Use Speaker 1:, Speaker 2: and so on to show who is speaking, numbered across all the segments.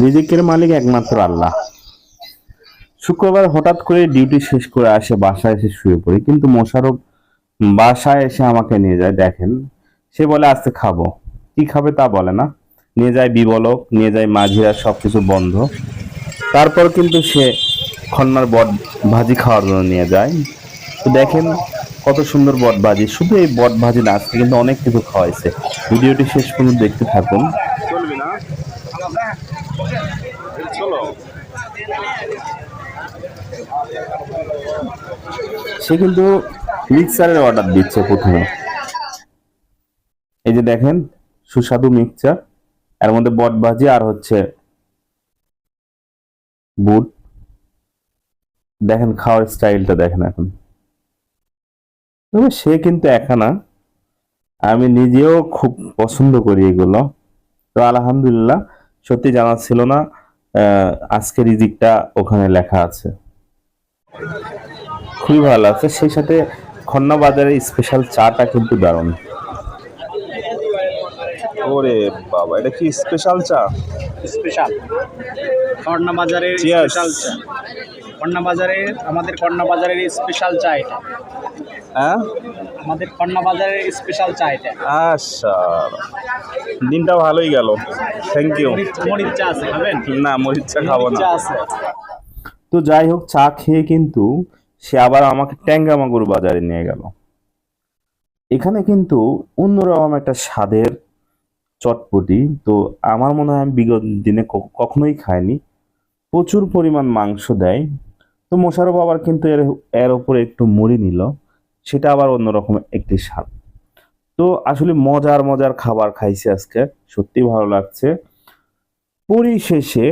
Speaker 1: রিজিকের মালিক একমাত্র আল্লাহ। শুক্রবার হঠাৎ করে ডিউটি শেষ করে আসে, বাসায় এসে শুয়ে পড়ি, কিন্তু মোশাররফ বাসায় এসে আমাকে নিয়ে যায়। দেখেন, সে বলে আজকে খাবো, কি খাবে তা বলে না, নিয়ে যায় বিবলক, নিয়ে যায় মাঝিরা, সবকিছু বন্ধ। তারপর কিন্তু সে খন্নার বট ভাজি খাওয়ার জন্য নিয়ে যায়। তো দেখেন কত সুন্দর বট ভাজি, শুধু এই বট ভাজি না, আজকে কিন্তু অনেক কিছু খাওয়াইছে। ভিডিওটি শেষ পর্যন্ত দেখতে থাকুন। চলবে না, চলো। সে কিন্তু মিক্সারের অর্ডার দিচ্ছে প্রথমে। এই যে দেখেন, সুস্বাদু মিক্সচার, এর মধ্যে বট ভাজি আর হচ্ছে বুট। দেখেন খাওয়ার স্টাইলটা দেখেন এখন। তবে সে কিন্তু একা না, আমি নিজেও খুব পছন্দ করি এগুলো। তো আলহামদুলিল্লাহ, সত্যি জানা ছিল না আজকে রিজিকটা ওখানে লেখা আছে। খুবই ভালো লাগছে, সেই সাথে খন্না বাজারের স্পেশাল চাটা কিন্তু দারুণ। ওরে বাবা, এটা কি স্পেশাল চা?
Speaker 2: স্পেশাল কর্ণা বাজারের
Speaker 1: Cheers.
Speaker 2: স্পেশাল চা। কর্ণা বাজারের আমাদের কর্ণা বাজারের স্পেশাল চা এটা।
Speaker 1: হ্যাঁ,
Speaker 2: আমাদের কর্ণা বাজারের স্পেশাল চা এটা।
Speaker 1: আচ্ছা, দিনটা ভালোই গেল। Thank you.
Speaker 2: মরিচ চা আছে, খাবেন?
Speaker 1: না, মরিচ চা খাবো
Speaker 2: মরিচ
Speaker 1: না।
Speaker 2: চা আছে।
Speaker 1: তো যাই হোক, চা খেয়ে কিন্তু সে আবার আমাকে ট্যাঙ্গামাগুর বাজারে নিয়ে গেল। এখানে কিন্তু অন্যরকম একটা স্বাদের চটপটি। তো আমার মনে হয় আমি বিগত দিনে কখনোই খাইনি। প্রচুর পরিমাণ মাংস দেয়। তো মোশাররফ আবার কিন্তু এর এর উপরে একটু মুড়ি নিল, সেটা আবার অন্যরকম একটি স্বাদ। তো আসলে মজার মজার খাবার খাইছি আজকে, সত্যি ভালো লাগছে। পরিশেষে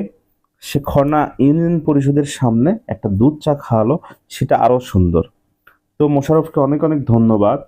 Speaker 1: সে খনা ইউনিয়ন পরিষদের সামনে একটা দুধ চা খাওয়ালো, সেটা আরো সুন্দর। তো মোশাররফকে অনেক অনেক ধন্যবাদ।